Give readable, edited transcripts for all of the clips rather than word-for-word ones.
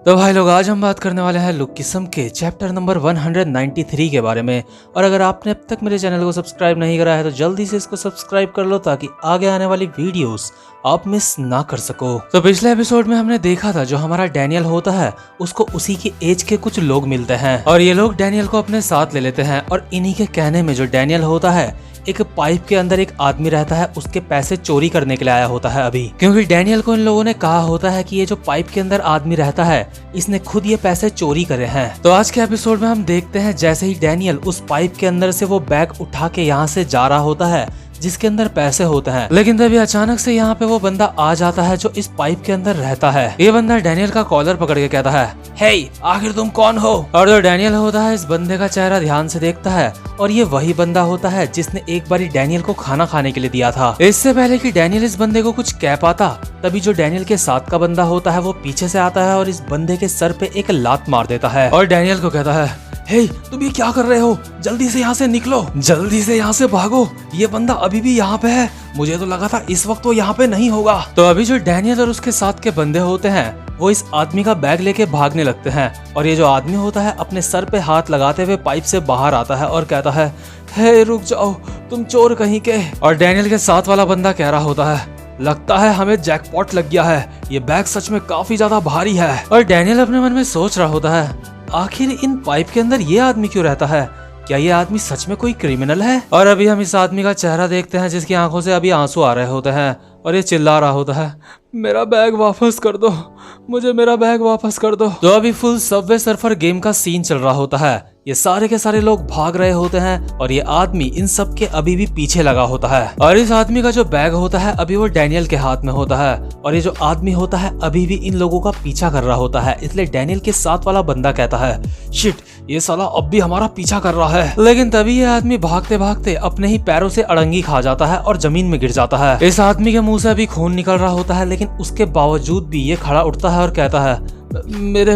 तो भाई लोग, आज हम बात करने वाले हैं लुक किस्म के चैप्टर नंबर 193 के बारे में। और अगर आपने अब तक मेरे चैनल को सब्सक्राइब नहीं करा है तो जल्दी से इसको सब्सक्राइब कर लो ताकि आगे आने वाली वीडियोस आप मिस ना कर सको। तो पिछले एपिसोड में हमने देखा था जो हमारा डैनियल होता है उसको उसी की एज के कुछ लोग मिलते हैं और ये लोग डैनियल को अपने साथ ले लेते हैं। और इन्हीं के कहने में जो डैनियल होता है एक पाइप के अंदर एक आदमी रहता है, उसके पैसे चोरी करने के लिए आया होता है अभी, क्योंकि डैनियल को इन लोगों ने कहा होता है कि ये जो पाइप के अंदर आदमी रहता है इसने खुद ये पैसे चोरी करे हैं। तो आज के एपिसोड में हम देखते हैं जैसे ही डैनियल उस पाइप के अंदर से वो बैग उठा के यहाँ से जा रहा होता है जिसके अंदर पैसे होते हैं, लेकिन तभी अचानक से यहाँ पे वो बंदा आ जाता है जो इस पाइप के अंदर रहता है। ये बंदा डैनियल का कॉलर पकड़ के कहता है, हे आखिर तुम कौन हो? और जो डैनियल होता है इस बंदे का चेहरा ध्यान से देखता है और ये वही बंदा होता है जिसने एक बारी डैनियल को खाना खाने के लिए दिया था। इससे पहले कि डैनियल इस बंदे को कुछ कह पाता तभी जो डैनियल के साथ का बंदा होता है वो पीछे से आता है और इस बंदे के सर पे एक लात मार देता है और डैनियल को कहता है, हे तुम ये क्या कर रहे हो? जल्दी से यहाँ से निकलो, जल्दी से यहाँ से भागो, ये बंदा अभी भी यहाँ पे है, मुझे तो लगा था इस वक्त वो यहाँ पे नहीं होगा। तो अभी जो डैनियल और उसके साथ के बंदे होते हैं वो इस आदमी का बैग लेके भागने लगते हैं और ये जो आदमी होता है अपने सर पे हाथ लगाते हुए पाइप से बाहर आता है और कहता है, हे रुक जाओ तुम चोर कहीं के। और डैनियल के साथ वाला बंदा कह रहा होता है, लगता है हमें जैकपॉट लग गया है, ये बैग सच में काफी ज्यादा भारी है। और डैनियल अपने मन में सोच रहा होता है, आखिर इन पाइप के अंदर ये आदमी क्यों रहता है? क्या ये आदमी सच में कोई क्रिमिनल है? और अभी हम इस आदमी का चेहरा देखते हैं जिसकी आंखों से अभी आंसू आ रहे होते हैं और ये चिल्ला रहा होता है, मेरा बैग वापस कर दो, मुझे मेरा बैग वापस कर दो। तो अभी फुल सबवे सर्फर गेम का सीन चल रहा होता है, ये सारे के सारे लोग भाग रहे होते हैं और ये आदमी इन सब के अभी भी पीछे लगा होता है। और इस आदमी का जो बैग होता है अभी वो डैनियल के हाथ में होता है और ये जो आदमी होता है अभी भी इन लोगों का पीछा कर रहा होता है। इसलिए डैनियल के साथ वाला बंदा कहता है, शिट ये साला अब भी हमारा पीछा कर रहा है। लेकिन तभी ये आदमी भागते भागते अपने ही पैरों से अड़ंगी खा जाता है और जमीन में गिर जाता है। इस आदमी के मुंह से अभी खून निकल रहा होता है लेकिन उसके बावजूद भी ये खड़ा उठता है और कहता है, मेरे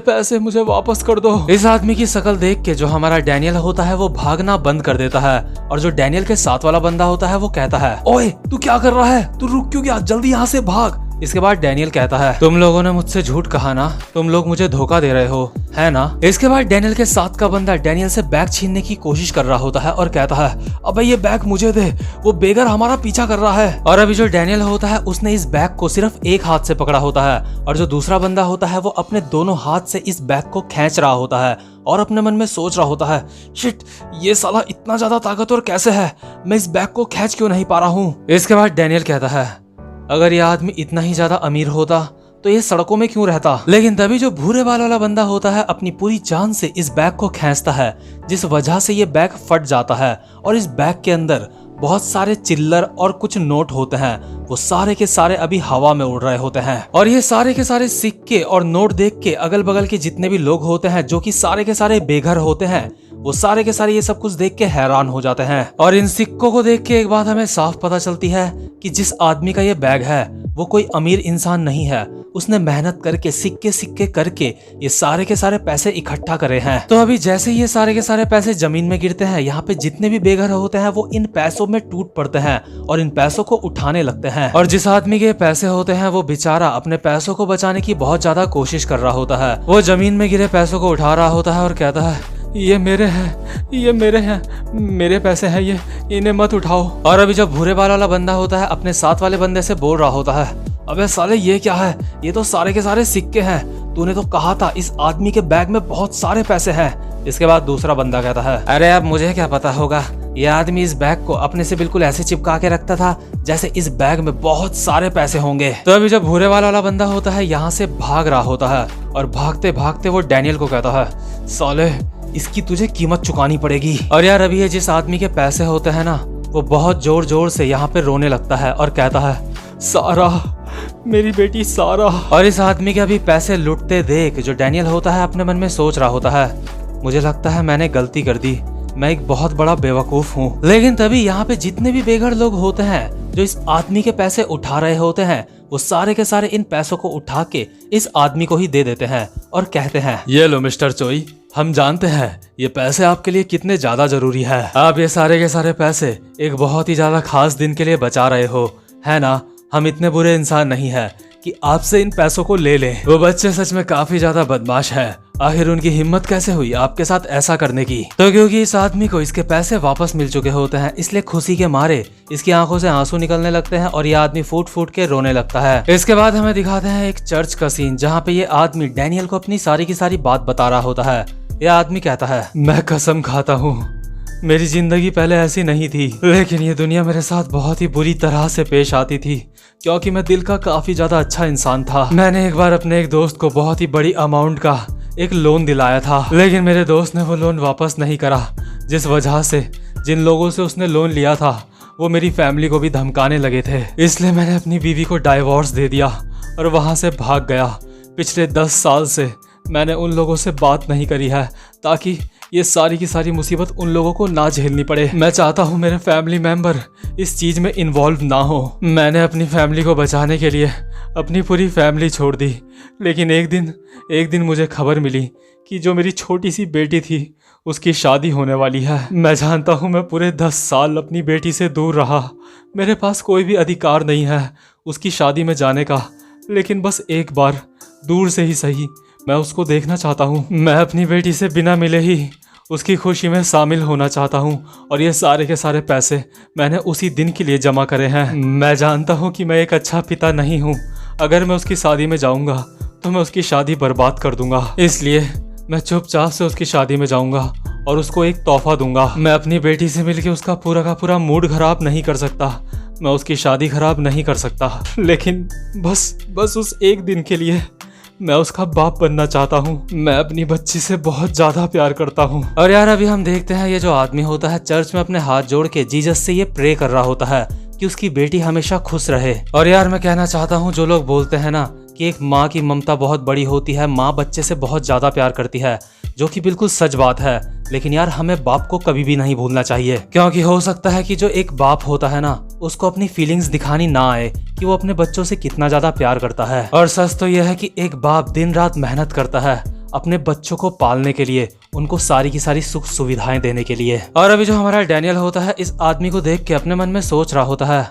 पैसे मुझे वापस कर दो। इस आदमी की शक्ल देख के जो हमारा डैनियल होता है वो भागना बंद कर देता है और जो डैनियल के साथ वाला बंदा होता है वो कहता है, ओए तू क्या कर रहा है? तू रुक क्यों गया? जल्दी यहाँ से भाग। इसके बाद डैनियल कहता है, तुम लोगों ने मुझसे झूठ कहा ना, तुम लोग मुझे धोखा दे रहे हो, है ना? इसके बाद डैनियल के साथ का बंदा डैनियल से बैग छीनने की कोशिश कर रहा होता है और कहता है, अबे ये बैग मुझे दे, वो बेगर हमारा पीछा कर रहा है। और अभी जो डैनियल होता है उसने इस बैग को सिर्फ एक हाथ से पकड़ा होता है और जो दूसरा बंदा होता है वो अपने दोनों हाथ से इस बैग को खींच रहा होता है और अपने मन में सोच रहा होता है, शिट ये साला इतना ज्यादा ताकतवर कैसे है, मैं इस बैग को खींच क्यों नहीं पा रहा हूँ। इसके बाद डैनियल कहता है, अगर ये आदमी इतना ही ज्यादा अमीर होता तो ये सड़कों में क्यों रहता? लेकिन तभी जो भूरे बाल वाला बंदा होता है अपनी पूरी जान से इस बैग को खींचता है जिस वजह से ये बैग फट जाता है और इस बैग के अंदर बहुत सारे चिल्लर और कुछ नोट होते हैं, वो सारे के सारे अभी हवा में उड़ रहे होते हैं। और ये सारे के सारे सिक्के और नोट देख के अगल बगल के जितने भी लोग होते हैं जो कि सारे के सारे बेघर होते हैं वो सारे के सारे ये सब कुछ देख के हैरान हो जाते हैं। और इन सिक्कों को देख के एक बात हमें साफ पता चलती है कि जिस आदमी का ये बैग है वो कोई अमीर इंसान नहीं है, उसने मेहनत करके सिक्के सिक्के करके ये सारे के सारे पैसे इकट्ठा करे हैं। तो अभी जैसे ही ये सारे के सारे पैसे जमीन में गिरते हैं यहाँ पे जितने भी बेघर होते हैं वो इन पैसों में टूट पड़ते हैं और इन पैसों को उठाने लगते हैं। और जिस आदमी के पैसे होते हैं वो बेचारा अपने पैसों को बचाने की बहुत ज्यादा कोशिश कर रहा होता है, वो जमीन में गिरे पैसों को उठा रहा होता है और कहता है, ये मेरे हैं, ये मेरे हैं, मेरे पैसे हैं ये, इन्हें मत उठाओ। और अभी जब भूरे बाल वाला बंदा होता है अपने साथ वाले बंदे से बोल रहा होता है, अबे साले ये क्या है? ये तो सारे के सारे सिक्के हैं, तूने तो कहा था इस आदमी के बैग में बहुत सारे पैसे हैं। इसके बाद दूसरा बंदा कहता है, अरे अब मुझे क्या पता होगा, ये आदमी इस बैग को अपने से बिल्कुल ऐसे चिपका के रखता था जैसे इस बैग में बहुत सारे पैसे होंगे। तो अभी जब भूरे वाला बंदा होता है यहाँ से भाग रहा होता है और भागते भागते वो डैनियल को कहता है, साले इसकी तुझे कीमत चुकानी पड़ेगी। और यार अभी ये जिस आदमी के पैसे होते हैं ना वो बहुत जोर जोर से यहाँ पे रोने लगता है और कहता है, सारा मेरी बेटी सारा। और इस आदमी के अभी पैसे लुटते देख जो डैनियल होता है अपने मन में सोच रहा होता है, मुझे लगता है मैंने गलती कर दी, मैं एक बहुत बड़ा बेवकूफ हूँ। लेकिन तभी यहाँ पे जितने भी बेघर लोग होते हैं जो इस आदमी के पैसे उठा रहे होते हैं वो सारे के सारे इन पैसों को उठा के इस आदमी को ही दे देते हैं और कहते हैं, ये लो मिस्टर चोई, हम जानते हैं ये पैसे आपके लिए कितने ज्यादा जरूरी है, आप ये सारे के सारे पैसे एक बहुत ही ज्यादा खास दिन के लिए बचा रहे हो, है ना? हम इतने बुरे इंसान नहीं है कि आपसे इन पैसों को ले लें। वो बच्चे सच में काफी ज्यादा बदमाश है। आखिर उनकी हिम्मत कैसे हुई आपके साथ ऐसा करने की? तो क्योंकि इस आदमी को इसके पैसे वापस मिल चुके होते हैं, इसलिए खुशी के मारे इसकी आंखों से आंसू निकलने लगते हैं और ये आदमी फूट फूट के रोने लगता है। इसके बाद हमें दिखाते हैं एक चर्च का सीन, जहाँ पे ये आदमी डैनियल को अपनी सारी की सारी बात बता रहा होता है। यह आदमी कहता है, मैं कसम खाता हूँ मेरी जिंदगी पहले ऐसी नहीं थी, लेकिन ये दुनिया मेरे साथ बहुत ही बुरी तरह से पेश आती थी, क्योंकि मैं दिल का काफी ज्यादा अच्छा इंसान था। मैंने एक बार अपने एक दोस्त को बहुत ही बड़ी अमाउंट का एक लोन दिलाया था, लेकिन मेरे दोस्त ने वो लोन वापस नहीं करा, जिस वजह से जिन लोगों से उसने लोन लिया था वो मेरी फैमिली को भी धमकाने लगे थे। इसलिए मैंने अपनी बीवी को डाइवोर्स दे दिया और वहां से भाग गया। पिछले 10 साल से मैंने उन लोगों से बात नहीं करी है, ताकि ये सारी की सारी मुसीबत उन लोगों को ना झेलनी पड़े। मैं चाहता हूँ मेरे फैमिली मेंबर इस चीज में इन्वॉल्व ना हो। मैंने अपनी फैमिली को बचाने के लिए अपनी पूरी फैमिली छोड़ दी, लेकिन एक दिन मुझे खबर मिली कि जो मेरी छोटी सी बेटी थी उसकी शादी होने वाली है। मैं जानता हूँ मैं पूरे 10 साल अपनी बेटी से दूर रहा, मेरे पास कोई भी अधिकार नहीं है उसकी शादी में जाने का, लेकिन बस एक बार दूर से ही सही मैं उसको देखना चाहता हूँ। मैं अपनी बेटी से बिना मिले ही उसकी खुशी में शामिल होना चाहता हूँ, और ये सारे के सारे पैसे मैंने उसी दिन के लिए जमा करे हैं। मैं जानता हूँ कि मैं एक अच्छा पिता नहीं हूँ, अगर मैं उसकी शादी में जाऊँगा तो मैं उसकी शादी बर्बाद कर दूंगा, इसलिए मैं चुपचाप से उसकी शादी में जाऊँगा और उसको एक तोहफा दूंगा। मैं अपनी बेटी से मिलकर उसका पूरा का पूरा मूड खराब नहीं कर सकता, मैं उसकी शादी खराब नहीं कर सकता, लेकिन बस उस एक दिन के लिए मैं उसका बाप बनना चाहता हूँ। मैं अपनी बच्ची से बहुत ज्यादा प्यार करता हूँ। और यार अभी हम देखते हैं ये जो आदमी होता है चर्च में अपने हाथ जोड़ के जीसस से ये प्रे कर रहा होता है कि उसकी बेटी हमेशा खुश रहे। और यार मैं कहना चाहता हूँ, जो लोग बोलते हैं ना कि एक माँ की ममता बहुत बड़ी होती है, माँ बच्चे से बहुत ज्यादा प्यार करती है, जो कि बिल्कुल सच बात है, लेकिन यार हमें बाप को कभी भी नहीं भूलना चाहिए, क्योंकि हो सकता है कि जो एक बाप होता है ना उसको अपनी फीलिंग्स दिखानी ना आए कि वो अपने बच्चों से कितना ज्यादा प्यार करता है। और सच तो यह है कि एक बाप दिन रात मेहनत करता है अपने बच्चों को पालने के लिए, उनको सारी की सारी सुख सुविधाएं देने के लिए। और अभी जो हमारा डैनियल होता है इस आदमी को देख के अपने मन में सोच रहा होता है,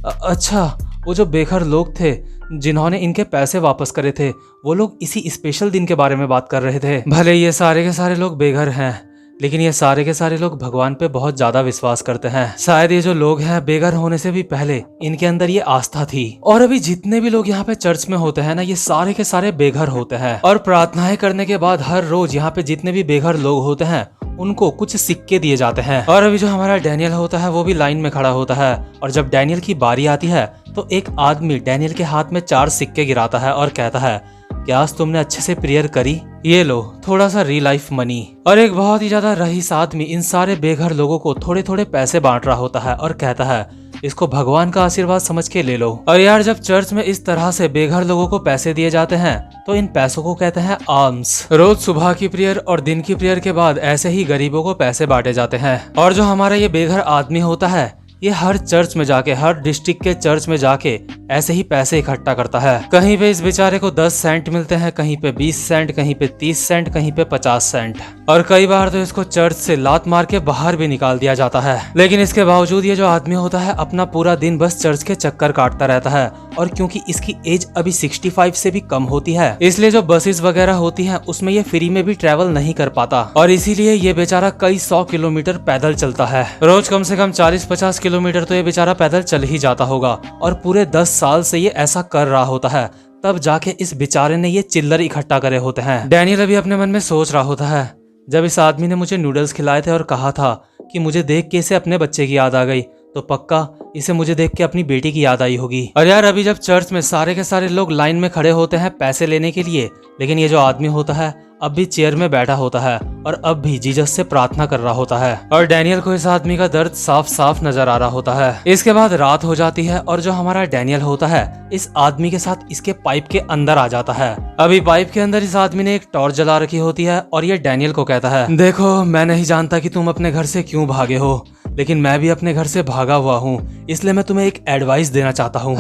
अच्छा वो जो बेघर लोग थे जिन्होंने इनके पैसे वापस करे थे, वो लोग इसी स्पेशल दिन के बारे में बात कर रहे थे। भले ये सारे के सारे लोग बेघर हैं, लेकिन ये सारे के सारे लोग भगवान पे बहुत ज्यादा विश्वास करते हैं। शायद ये जो लोग हैं बेघर होने से भी पहले इनके अंदर ये आस्था थी। और अभी जितने भी लोग यहाँ पे चर्च में होते हैं ना, ये सारे के सारे बेघर होते हैं, और प्रार्थनाएं करने के बाद हर रोज यहाँ पे जितने भी बेघर लोग होते हैं उनको कुछ सिक्के दिए जाते हैं। और अभी जो हमारा डैनियल होता है वो भी लाइन में खड़ा होता है, और जब डैनियल की बारी आती है तो एक आदमी डैनियल के हाथ में 4 सिक्के गिराता है और कहता है, क्या आज तुमने अच्छे से प्रेयर करी? ये लो थोड़ा सा रियल लाइफ मनी। और एक बहुत ही ज्यादा रईस आदमी इन सारे बेघर लोगों को थोड़े थोड़े पैसे बांट रहा होता है और कहता है, इसको भगवान का आशीर्वाद समझ के ले लो। और यार जब चर्च में इस तरह से बेघर लोगों को पैसे दिए जाते हैं तो इन पैसों को कहते हैं आर्म्स। रोज सुबह की प्रेयर और दिन की प्रेयर के बाद ऐसे ही गरीबों को पैसे बांटे जाते हैं। और जो हमारा ये बेघर आदमी होता है ये हर चर्च में जाके, हर डिस्ट्रिक्ट के चर्च में जाके ऐसे ही पैसे इकट्ठा करता है। कहीं पे इस बेचारे को 10 सेंट मिलते हैं, कहीं पे 20 सेंट, कहीं पे 30 सेंट, कहीं पे 50 सेंट, और कई बार तो इसको चर्च से लात मार के बाहर भी निकाल दिया जाता है। लेकिन इसके बावजूद ये जो आदमी होता है अपना पूरा दिन बस चर्च के चक्कर काटता रहता है। और क्योंकि इसकी एज अभी 65 से भी कम होती है, इसलिए जो बसेस वगैरह होती हैं उसमें ये फ्री में भी ट्रेवल नहीं कर पाता, और इसीलिए ये बेचारा कई 100 किलोमीटर पैदल चलता है। रोज कम से कम 40-50 किलोमीटर तो ये बेचारा पैदल चल ही जाता होगा, और पूरे 10 साल से ये ऐसा कर रहा होता है। तब जाके इस बेचारे ने ये चिल्लर इकट्ठा करे होते हैं। डैनियल अभी अपने मन में सोच रहा होता है, जब इस आदमी ने मुझे नूडल्स खिलाए थे और कहा था कि मुझे देख के इसे अपने बच्चे की याद आ गई, तो पक्का इसे मुझे देख के अपनी बेटी की याद आई होगी। और यार अभी जब चर्च में सारे के सारे लोग लाइन में खड़े होते हैं पैसे लेने के लिए, लेकिन ये जो आदमी होता है अब भी चेयर में बैठा होता है और अब भी जीसस से प्रार्थना कर रहा होता है। और डैनियल को इस आदमी का दर्द साफ साफ नजर आ रहा होता है। इसके बाद रात हो जाती है और जो हमारा डैनियल होता है इस आदमी के साथ इसके पाइप के अंदर आ जाता है। अभी पाइप के अंदर इस आदमी ने एक टॉर्च जला रखी होती है और ये डैनियल को कहता है, देखो मैं नहीं जानता कि तुम अपने घर से क्यों भागे हो, लेकिन मैं भी अपने घर से भागा हुआ हूँ, इसलिए मैं तुम्हें एक एडवाइस देना चाहता हूँ।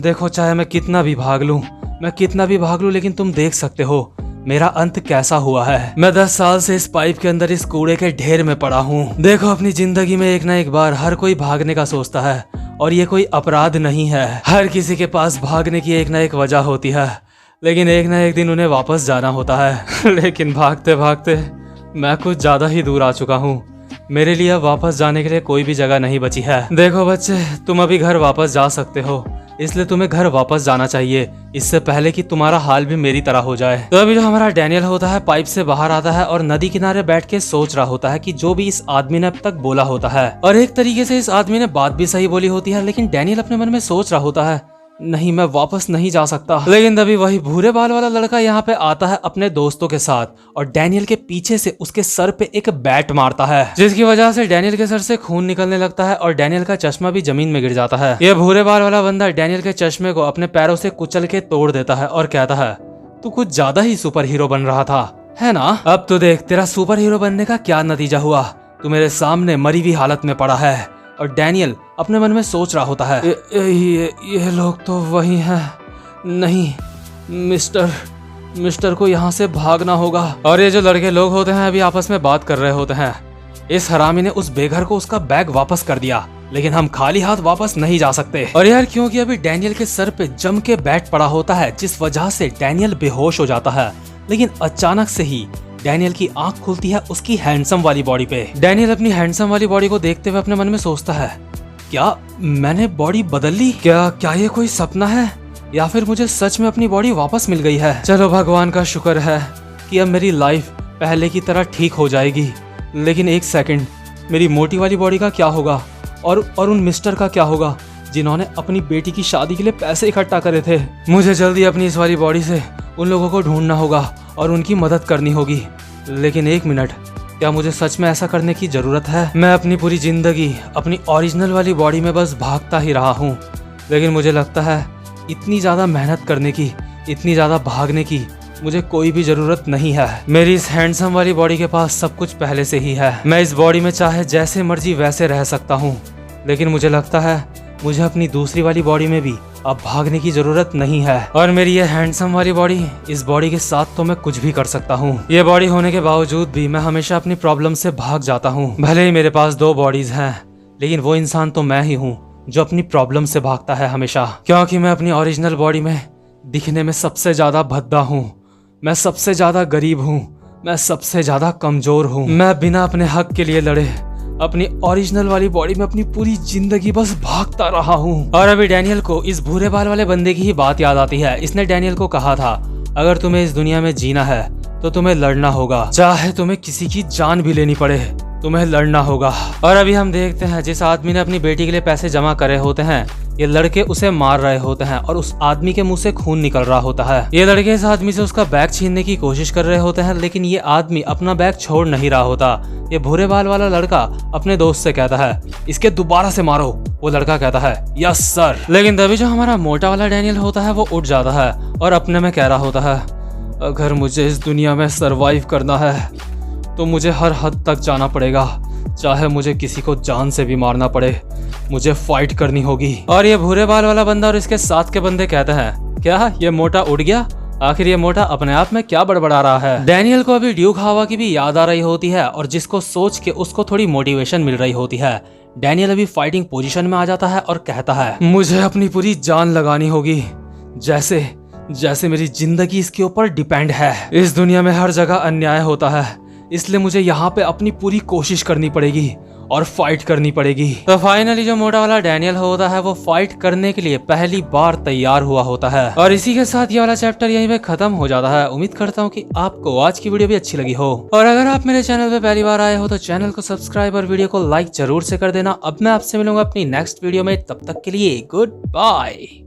देखो चाहे मैं कितना भी भाग लूं, लेकिन तुम देख सकते हो मेरा अंत कैसा हुआ है। मैं 10 साल से इस पाइप के अंदर इस कूड़े के ढेर में पड़ा हूँ। देखो अपनी जिंदगी में एक ना एक बार हर कोई भागने का सोचता है, और ये कोई अपराध नहीं है। हर किसी के पास भागने की एक ना एक वजह होती है, लेकिन एक ना एक दिन उन्हें वापस जाना होता है। लेकिन भागते भागते मैं कुछ ज्यादा ही दूर आ चुका हूँ। मेरे लिए अब वापस जाने के लिए कोई भी जगह नहीं बची है। देखो बच्चे, तुम अभी घर वापस जा सकते हो, इसलिए तुम्हें घर वापस जाना चाहिए, इससे पहले कि तुम्हारा हाल भी मेरी तरह हो जाए। तो अभी जो हमारा डैनियल होता है पाइप से बाहर आता है और नदी किनारे बैठ के सोच रहा होता है कि जो भी इस आदमी ने अब तक बोला होता है, और एक तरीके से इस आदमी ने बात भी सही बोली होती है। लेकिन डैनियल अपने मन में सोच रहा होता है, नहीं, मैं वापस नहीं जा सकता। लेकिन तभी वही भूरे बाल वाला लड़का यहाँ पे आता है अपने दोस्तों के साथ, और डैनियल के पीछे से उसके सर पे एक बैट मारता है, जिसकी वजह से डैनियल के सर से खून निकलने लगता है और डैनियल का चश्मा भी जमीन में गिर जाता है। ये भूरे बाल वाला बंदा डैनियल के चश्मे को अपने पैरों से कुचल के तोड़ देता है और कहता है, तू कुछ ज्यादा ही सुपर हीरो बन रहा था, है ना? अब तो देख तेरा सुपर हीरो बनने का क्या नतीजा हुआ, तू मेरे सामने मरी हुई हालत में पड़ा है। और डैनियल अपने मन में सोच रहा होता है, ये लोग तो वही हैं। नहीं, मिस्टर को यहाँ से भागना होगा। और ये जो लड़के लोग होते हैं अभी आपस में बात कर रहे होते हैं। इस हरामी ने उस बेघर को उसका बैग वापस कर दिया, लेकिन हम खाली हाथ वापस नहीं जा सकते। और यार, क्योंकि अभी डैनियल के सर पे जम के बैट पड़ा होता है, जिस वजह से डैनियल बेहोश हो जाता है। लेकिन अचानक से ही डैनियल की आंख खुलती है उसकी हैंडसम वाली बॉडी पे। डैनियल अपनी हैंडसम वाली बॉडी को देखते हुए अपने मन में सोचता है, क्या मैंने बॉडी बदल ली? क्या ये कोई सपना है, या फिर मुझे सच में अपनी बॉडी वापस मिल गई है? चलो भगवान का शुक्र है कि अब मेरी लाइफ पहले की तरह ठीक हो जाएगी। लेकिन एक सेकंड, मेरी मोटी वाली बॉडी का क्या होगा? और उन मिस्टर का क्या होगा जिन्होंने अपनी बेटी की शादी के लिए पैसे इकट्ठा करे थे? मुझे जल्दी अपनी इस वाली बॉडी से उन लोगों को ढूंढना होगा और उनकी मदद करनी होगी। लेकिन एक मिनट, क्या मुझे सच में ऐसा करने की जरूरत है? मैं अपनी पूरी जिंदगी अपनी ओरिजिनल वाली बॉडी में बस भागता ही रहा हूँ, लेकिन मुझे लगता है इतनी ज्यादा मेहनत करने की, इतनी ज्यादा भागने की मुझे कोई भी जरूरत नहीं है। मेरी इस हैंडसम वाली बॉडी के पास सब कुछ पहले से ही है। मैं इस बॉडी में चाहे जैसे मर्जी वैसे रह सकता हूँ, लेकिन मुझे लगता है मुझे अपनी दूसरी वाली बॉडी में भी अब भागने की जरूरत नहीं है। और मेरी ये हैंडसम वाली बॉडी, इस बॉडी के साथ तो मैं कुछ भी कर सकता हूँ। ये बॉडी होने के बावजूद भी मैं हमेशा अपनी प्रॉब्लम से भाग जाता हूँ। भले ही मेरे पास 2 बॉडीज हैं, लेकिन वो इंसान तो मैं ही हूँ जो अपनी प्रॉब्लम से भागता है हमेशा। क्योंकि मैं अपनी ओरिजिनल बॉडी में दिखने में सबसे ज्यादा भद्दा हूँ, मैं सबसे ज्यादा गरीब हूँ, मैं सबसे ज्यादा कमजोर हूँ। मैं बिना अपने हक के लिए लड़े अपनी ओरिजिनल वाली बॉडी में अपनी पूरी जिंदगी बस भागता रहा हूँ। और अभी डैनियल को इस भूरे बाल वाले बंदे की ही बात याद आती है। इसने डैनियल को कहा था, अगर तुम्हें इस दुनिया में जीना है तो तुम्हें लड़ना होगा, चाहे तुम्हें किसी की जान भी लेनी पड़े, तुम्हें लड़ना होगा। और अभी हम देखते हैं जिस आदमी ने अपनी बेटी के लिए पैसे जमा करे होते हैं, ये लड़के उसे मार रहे होते हैं और उस आदमी के मुंह से खून निकल रहा होता है। ये लड़के इस आदमी से उसका बैग छीनने की कोशिश कर रहे होते हैं, लेकिन ये आदमी अपना बैग छोड़ नहीं रहा होता। ये भूरे बाल वाला लड़का अपने दोस्त से कहता है, इसके दोबारा से मारो। वो लड़का कहता है, यस सर। लेकिन तभी जो हमारा मोटा वाला डैनियल होता है वो उठ जाता है और अपने में कह रहा होता है, अगर मुझे इस दुनिया में सरवाइव करना है तो मुझे हर हद तक जाना पड़ेगा, चाहे मुझे किसी को जान से भी मारना पड़े, मुझे फाइट करनी होगी। और ये भूरे बाल वाला बंदा और इसके साथ के बंदे कहते हैं, क्या ये मोटा उड़ गया? आखिर ये मोटा अपने आप में क्या बड़बड़ा रहा है? डैनियल को अभी ड्यूक हावा की भी याद आ रही होती है और जिसको सोच के उसको थोड़ी मोटिवेशन मिल रही होती है। डैनियल अभी फाइटिंग पोजीशन में आ जाता है और कहता है, मुझे अपनी पूरी जान लगानी होगी, जैसे मेरी जिंदगी इसके ऊपर डिपेंड है। इस दुनिया में हर जगह अन्याय होता है, इसलिए मुझे यहाँ पे अपनी पूरी कोशिश करनी पड़ेगी और फाइट करनी पड़ेगी। तो फाइनली जो मोटा वाला डैनियल होता है वो फाइट करने के लिए पहली बार तैयार हुआ होता है। और इसी के साथ ये वाला चैप्टर यहीं पे खत्म हो जाता है। उम्मीद करता हूँ कि आपको आज की वीडियो भी अच्छी लगी हो, और अगर आप मेरे चैनल पे पहली बार आए हो तो चैनल को सब्सक्राइब और वीडियो को लाइक जरूर से कर देना। अब मैं आपसे मिलूंगा अपनी नेक्स्ट वीडियो में, तब तक के लिए गुड बाय।